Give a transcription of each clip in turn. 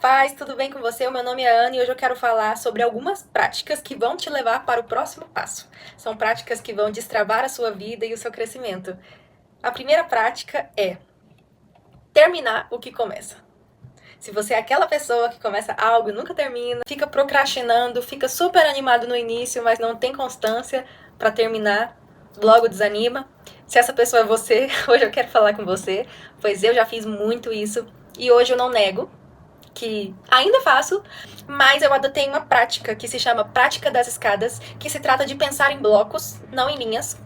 paz, tudo bem com você? O meu nome é Ana e hoje eu quero falar sobre algumas práticas que vão te levar para o próximo passo. São práticas que vão destravar a sua vida e o seu crescimento. A primeira prática é terminar o que começa. Se você é aquela pessoa que começa algo e nunca termina, fica procrastinando, fica super animado no início, mas não tem constância para terminar, logo desanima. Se essa pessoa é você, hoje eu quero falar com você, pois eu já fiz muito isso e hoje eu não nego que ainda faço, mas eu adotei uma prática que se chama prática das escadas, que se trata de pensar em blocos, não em linhas,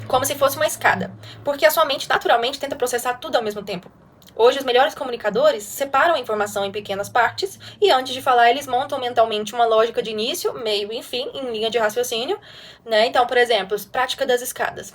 como se fosse uma escada, porque a sua mente naturalmente tenta processar tudo ao mesmo tempo. Hoje, os melhores comunicadores separam a informação em pequenas partes e, antes de falar, eles montam mentalmente uma lógica de início, meio e fim, em linha de raciocínio, né? Então, por exemplo, prática das escadas.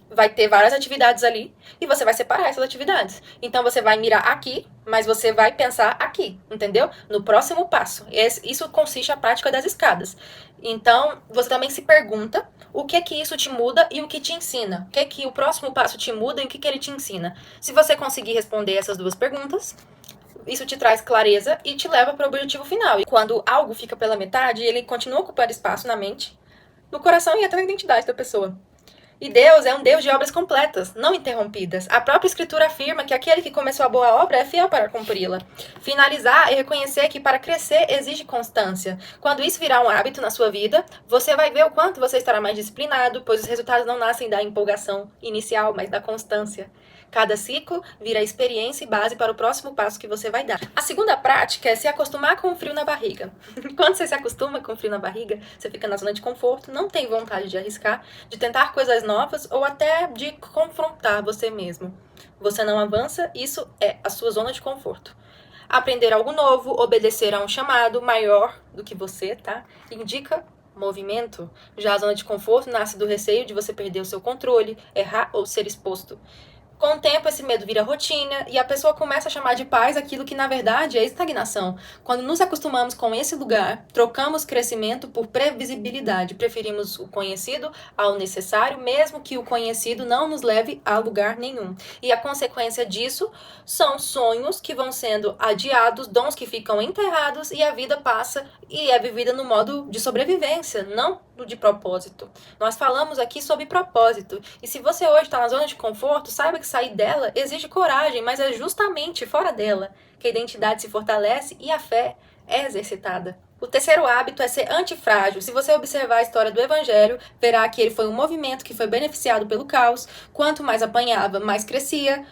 Vai ter várias atividades ali e você vai separar essas atividades. Então você vai mirar aqui, mas você vai pensar aqui, entendeu? No próximo passo. Isso consiste a prática das escadas. Então você também se pergunta o que isso te muda e o que te ensina. O que o próximo passo te muda e o que ele te ensina. Se você conseguir responder essas duas perguntas, isso te traz clareza e te leva para o objetivo final. E quando algo fica pela metade, ele continua ocupando espaço na mente, no coração e até na identidade da pessoa. E Deus é um Deus de obras completas, não interrompidas. A própria Escritura afirma que aquele que começou a boa obra é fiel para cumpri-la. Finalizar é reconhecer que para crescer exige constância. Quando isso virar um hábito na sua vida, você vai ver o quanto você estará mais disciplinado, pois os resultados não nascem da empolgação inicial, mas da constância. Cada ciclo vira experiência e base para o próximo passo que você vai dar. A segunda prática é se acostumar com o frio na barriga. Quando você se acostuma com o frio na barriga, você fica na zona de conforto, não tem vontade de arriscar, de tentar coisas novas ou até de confrontar você mesmo. Você não avança, isso é a sua zona de conforto. Aprender algo novo, obedecer a um chamado maior do que você, tá? Indica movimento. Já a zona de conforto nasce do receio de você perder o seu controle, errar ou ser exposto. Com o tempo, esse medo vira rotina e a pessoa começa a chamar de paz aquilo que, na verdade, é estagnação. Quando nos acostumamos com esse lugar, trocamos crescimento por previsibilidade. Preferimos o conhecido ao necessário, mesmo que o conhecido não nos leve a lugar nenhum. E a consequência disso são sonhos que vão sendo adiados, dons que ficam enterrados e a vida passa e é vivida no modo de sobrevivência, não de propósito. Nós falamos aqui sobre propósito. E se você hoje está na zona de conforto, saiba que sair dela exige coragem, mas é justamente fora dela que a identidade se fortalece e a fé é exercitada. O terceiro hábito é ser antifrágil. Se você observar a história do Evangelho, verá que ele foi um movimento que foi beneficiado pelo caos. Quanto mais apanhava, mais crescia.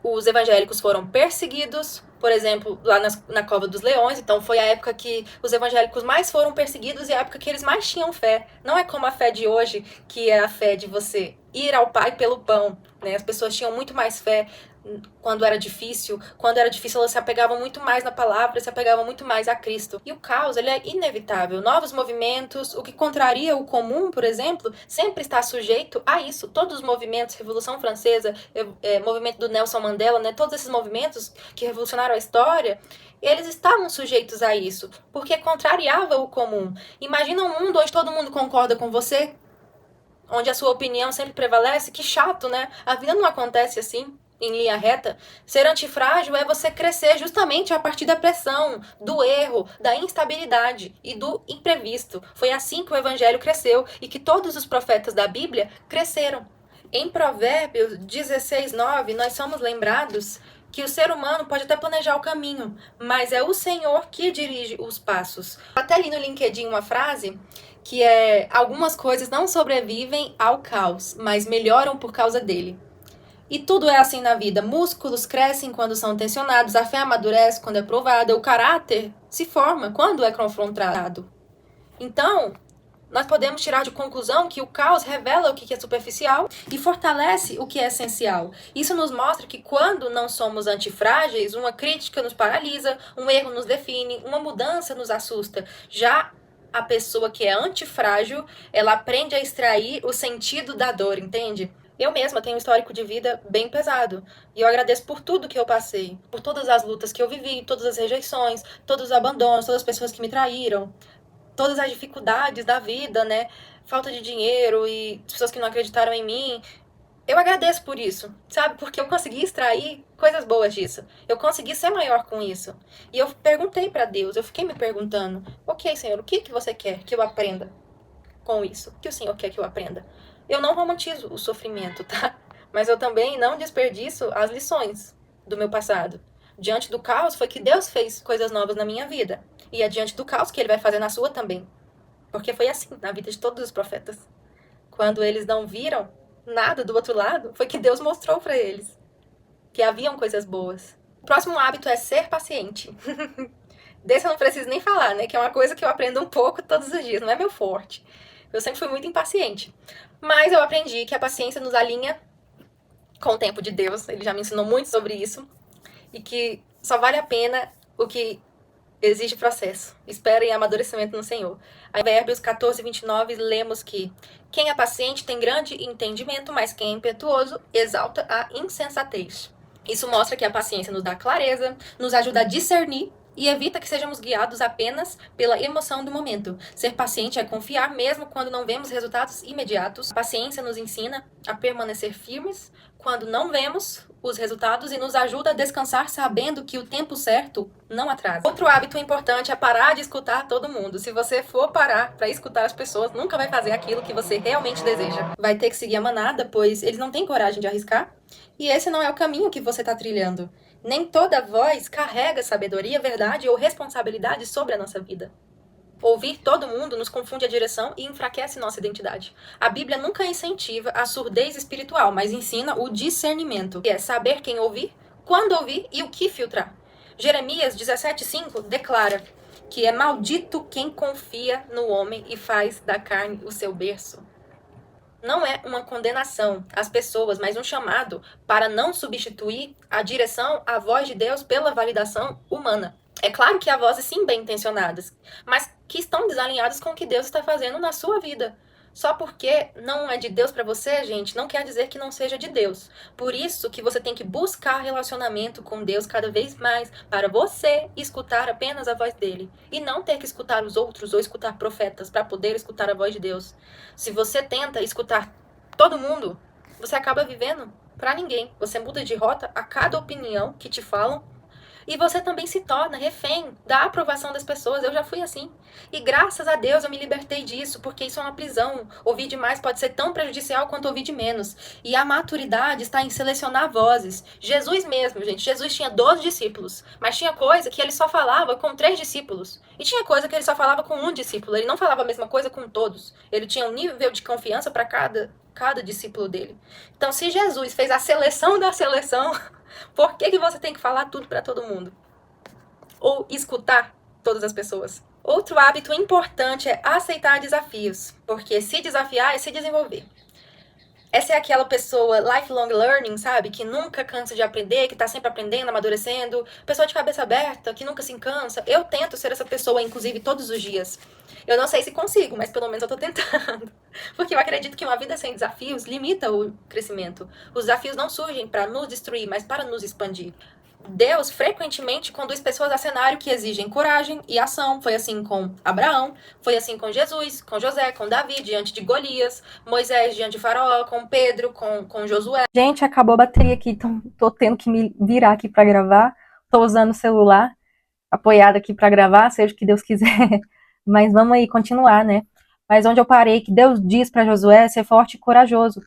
Os evangélicos foram perseguidos, por exemplo, lá na Cova dos Leões. Então foi a época que os evangélicos mais foram perseguidos e a época que eles mais tinham fé. Não é como a fé de hoje, que é a fé de você ir ao Pai pelo pão, né? As pessoas tinham muito mais fé quando era difícil. Quando era difícil, elas se apegavam muito mais na palavra, se apegavam muito mais a Cristo. E o caos, ele é inevitável. Novos movimentos, o que contraria o comum, por exemplo, sempre está sujeito a isso. Todos os movimentos, Revolução Francesa, movimento do Nelson Mandela, né? Todos esses movimentos que revolucionaram a história, eles estavam sujeitos a isso, porque contrariava o comum. Imagina um mundo onde todo mundo concorda com você, onde a sua opinião sempre prevalece. Que chato, né? A vida não acontece assim, em linha reta. Ser antifrágil é você crescer justamente a partir da pressão, do erro, da instabilidade e do imprevisto. Foi assim que o evangelho cresceu e que todos os profetas da Bíblia cresceram. Em Provérbios 16:9, nós somos lembrados que o ser humano pode até planejar o caminho, mas é o Senhor que dirige os passos. Até li no LinkedIn uma frase que é: algumas coisas não sobrevivem ao caos, mas melhoram por causa dele. E tudo é assim na vida. Músculos crescem quando são tensionados, a fé amadurece quando é provada, o caráter se forma quando é confrontado. Então, nós podemos tirar de conclusão que o caos revela o que é superficial e fortalece o que é essencial. Isso nos mostra que quando não somos antifrágeis, uma crítica nos paralisa, um erro nos define, uma mudança nos assusta. Já a pessoa que é antifrágil, ela aprende a extrair o sentido da dor, entende? Eu mesma tenho um histórico de vida bem pesado. E eu agradeço por tudo que eu passei, por todas as lutas que eu vivi, todas as rejeições, todos os abandonos, todas as pessoas que me traíram, todas as dificuldades da vida, né? Falta de dinheiro e pessoas que não acreditaram em mim. eu agradeço por isso, sabe? Porque eu consegui extrair coisas boas disso. Eu consegui ser maior com isso. E eu perguntei pra Deus, eu fiquei me perguntando, ok, Senhor, o que você quer que eu aprenda com isso? O que o Senhor quer que eu aprenda? Eu não romantizo o sofrimento, tá? Mas eu também não desperdiço as lições do meu passado. Diante do caos foi que Deus fez coisas novas na minha vida. E é diante do caos que ele vai fazer na sua também. Porque foi assim na vida de todos os profetas. Quando eles não viram nada do outro lado, foi que Deus mostrou para eles que haviam coisas boas. O próximo hábito é ser paciente. Desse eu não preciso nem falar, né? Que é uma coisa que eu aprendo um pouco todos os dias, não é meu forte. Eu sempre fui muito impaciente. Mas eu aprendi que a paciência nos alinha com o tempo de Deus. Ele já me ensinou muito sobre isso. E que só vale a pena o que exige processo. Esperem amadurecimento no Senhor. Aí, Provérbios 14, 29, lemos que quem é paciente tem grande entendimento, mas quem é impetuoso exalta a insensatez. Isso mostra que a paciência nos dá clareza, nos ajuda a discernir e evita que sejamos guiados apenas pela emoção do momento. Ser paciente é confiar mesmo quando não vemos resultados imediatos. A paciência nos ensina a permanecer firmes quando não vemos os resultados e nos ajuda a descansar sabendo que o tempo certo não atrasa. Outro hábito importante é parar de escutar todo mundo. Se você for parar para escutar as pessoas, nunca vai fazer aquilo que você realmente deseja. Vai ter que seguir a manada, pois eles não têm coragem de arriscar. E esse não é o caminho que você está trilhando. Nem toda voz carrega sabedoria, verdade ou responsabilidade sobre a nossa vida. Ouvir todo mundo nos confunde a direção e enfraquece nossa identidade. A Bíblia nunca incentiva a surdez espiritual, mas ensina o discernimento, que é saber quem ouvir, quando ouvir e o que filtrar. Jeremias 17,5 declara que é maldito quem confia no homem e faz da carne o seu berço. Não é uma condenação às pessoas, mas um chamado para não substituir a direção à voz de Deus pela validação humana. É claro que há vozes sim bem intencionadas, mas que estão desalinhadas com o que Deus está fazendo na sua vida. Só porque não é de Deus para você, gente, não quer dizer que não seja de Deus. Por isso que você tem que buscar relacionamento com Deus cada vez mais, para você escutar apenas a voz dele. E não ter que escutar os outros ou escutar profetas para poder escutar a voz de Deus. Se você tenta escutar todo mundo, você acaba vivendo para ninguém. Você muda de rota a cada opinião que te falam. E você também se torna refém da aprovação das pessoas. Eu já fui assim. E graças a Deus eu me libertei disso, porque isso é uma prisão. Ouvir demais pode ser tão prejudicial quanto ouvir de menos. E a maturidade está em selecionar vozes. Jesus mesmo, gente. Jesus tinha 12 discípulos. Mas tinha coisa que ele só falava com 3 discípulos. E tinha coisa que ele só falava com 1 discípulo. Ele não falava a mesma coisa com todos. Ele tinha um nível de confiança para cada discípulo dele. Então, se Jesus fez a seleção da seleção, por que você tem que falar tudo para todo mundo? Ou escutar todas as pessoas? Outro hábito importante é aceitar desafios, porque se desafiar é se desenvolver. Essa é aquela pessoa lifelong learning, sabe? Que nunca cansa de aprender, que tá sempre aprendendo, amadurecendo. Pessoa de cabeça aberta, que nunca se cansa. Eu tento ser essa pessoa, inclusive, todos os dias. Eu não sei se consigo, mas pelo menos eu tô tentando. Porque eu acredito que uma vida sem desafios limita o crescimento. Os desafios não surgem para nos destruir, mas para nos expandir. Deus frequentemente conduz pessoas a cenário que exigem coragem e ação. Foi assim com Abraão, foi assim com Jesus, com José, com Davi, diante de Golias, Moisés diante de Faraó, com Pedro, com Josué. Gente, acabou a bateria aqui, então tô tendo que me virar aqui para gravar. Tô usando o celular apoiado aqui para gravar, seja o que Deus quiser. Mas vamos aí continuar, né? Mas onde eu parei, que Deus diz para Josué ser forte e corajoso.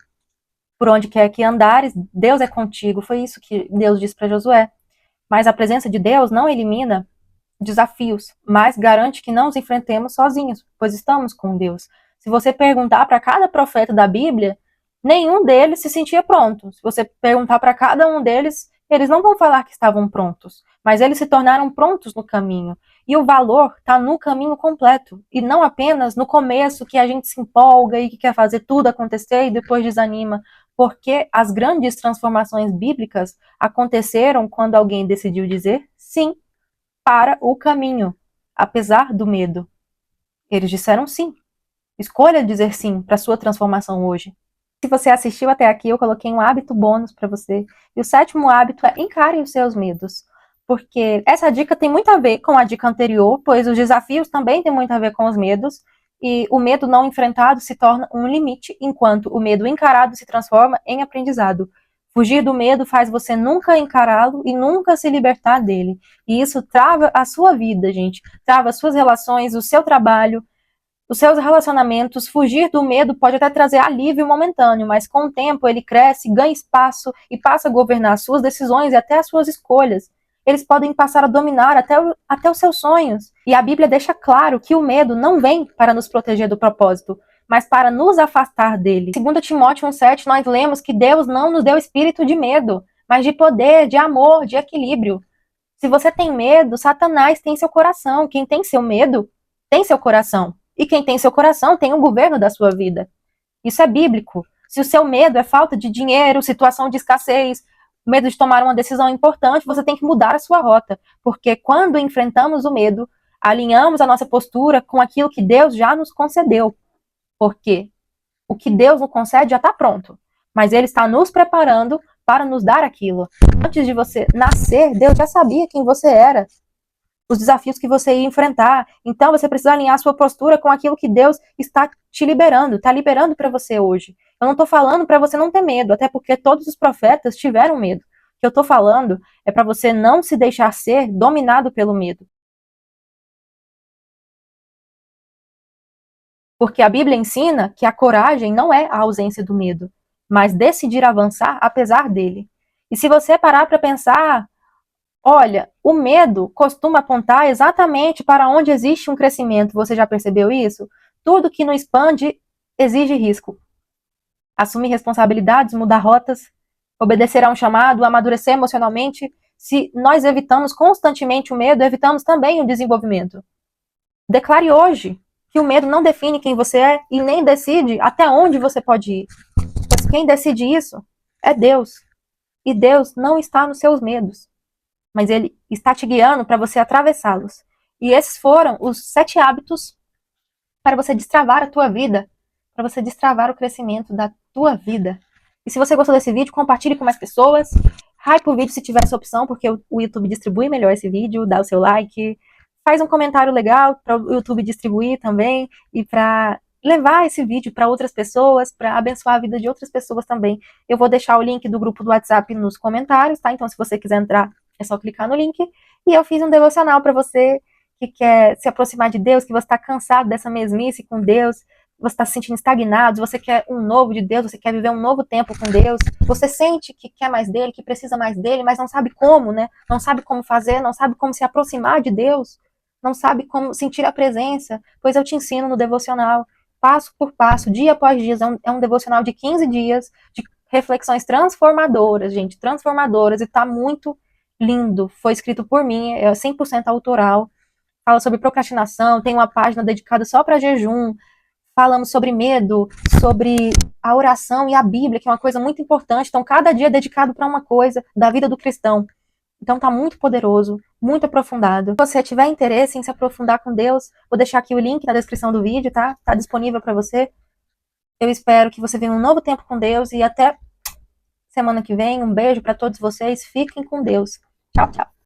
Por onde quer que andares, Deus é contigo. Foi isso que Deus disse para Josué. Mas a presença de Deus não elimina desafios, mas garante que não os enfrentemos sozinhos, pois estamos com Deus. Se você perguntar para cada profeta da Bíblia, nenhum deles se sentia pronto. Se você perguntar para cada um deles, eles não vão falar que estavam prontos, mas eles se tornaram prontos no caminho. E o valor está no caminho completo, e não apenas no começo que a gente se empolga e que quer fazer tudo acontecer e depois desanima, porque as grandes transformações bíblicas aconteceram quando alguém decidiu dizer sim para o caminho, apesar do medo. Eles disseram sim. Escolha dizer sim para a sua transformação hoje. Se você assistiu até aqui, eu coloquei um hábito bônus para você. E o 7º hábito é encare os seus medos. Porque essa dica tem muito a ver com a dica anterior, pois os desafios também têm muito a ver com os medos. E o medo não enfrentado se torna um limite, enquanto o medo encarado se transforma em aprendizado. Fugir do medo faz você nunca encará-lo e nunca se libertar dele. E isso trava a sua vida, gente. Trava as suas relações, o seu trabalho, os seus relacionamentos. Fugir do medo pode até trazer alívio momentâneo, mas com o tempo ele cresce, ganha espaço e passa a governar as suas decisões e até as suas escolhas. Eles podem passar a dominar até os seus sonhos. E a Bíblia deixa claro que o medo não vem para nos proteger do propósito, mas para nos afastar dele. Segundo Timóteo 1,7, nós lemos que Deus não nos deu espírito de medo, mas de poder, de amor, de equilíbrio. Se você tem medo, Satanás tem seu coração. Quem tem seu medo, tem seu coração. E quem tem seu coração tem o governo da sua vida. Isso é bíblico. Se o seu medo é falta de dinheiro, situação de escassez, medo de tomar uma decisão importante, você tem que mudar a sua rota. Porque quando enfrentamos o medo, alinhamos a nossa postura com aquilo que Deus já nos concedeu. Porque o que Deus nos concede já está pronto. Mas Ele está nos preparando para nos dar aquilo. Antes de você nascer, Deus já sabia quem você era, os desafios que você ia enfrentar. Então você precisa alinhar a sua postura com aquilo que Deus está te liberando, está liberando para você hoje. Eu não estou falando para você não ter medo, até porque todos os profetas tiveram medo. O que eu estou falando é para você não se deixar ser dominado pelo medo. Porque a Bíblia ensina que a coragem não é a ausência do medo, mas decidir avançar apesar dele. E se você parar para pensar, olha, o medo costuma apontar exatamente para onde existe um crescimento. Você já percebeu isso? Tudo que nos expande exige risco. Assumir responsabilidades, mudar rotas, obedecer a um chamado, amadurecer emocionalmente. Se nós evitamos constantemente o medo, evitamos também o desenvolvimento. Declare hoje que o medo não define quem você é e nem decide até onde você pode ir. Pois quem decide isso é Deus. E Deus não está nos seus medos, mas Ele está te guiando para você atravessá-los. E esses foram os 7 hábitos para você destravar a tua vida, para você destravar o crescimento da tua vida. E se você gostou desse vídeo, compartilhe com mais pessoas. Hype o vídeo se tiver essa opção, porque o YouTube distribui melhor esse vídeo, dá o seu like, faz um comentário legal para o YouTube distribuir também e para levar esse vídeo para outras pessoas, para abençoar a vida de outras pessoas também. Eu vou deixar o link do grupo do WhatsApp nos comentários, tá? Então, se você quiser entrar, é só clicar no link. E eu fiz um devocional para você que quer se aproximar de Deus, que você está cansado dessa mesmice com Deus, você está se sentindo estagnado, você quer um novo de Deus, você quer viver um novo tempo com Deus, você sente que quer mais dele, que precisa mais dele, mas não sabe como, né? Não sabe como fazer, não sabe como se aproximar de Deus, não sabe como sentir a presença. Pois eu te ensino no devocional, passo por passo, dia após dia. É um devocional de 15 dias, de reflexões transformadoras, gente, transformadoras, e tá muito lindo. Foi escrito por mim, é 100% autoral. Fala sobre procrastinação, tem uma página dedicada só para jejum. Falamos sobre medo, sobre a oração e a Bíblia, que é uma coisa muito importante. Então, cada dia é dedicado para uma coisa da vida do cristão. Então, tá muito poderoso, muito aprofundado. Se você tiver interesse em se aprofundar com Deus, vou deixar aqui o link na descrição do vídeo, tá? Tá disponível para você. Eu espero que você venha um novo tempo com Deus e até semana que vem. Um beijo para todos vocês. Fiquem com Deus. Tchau, tchau.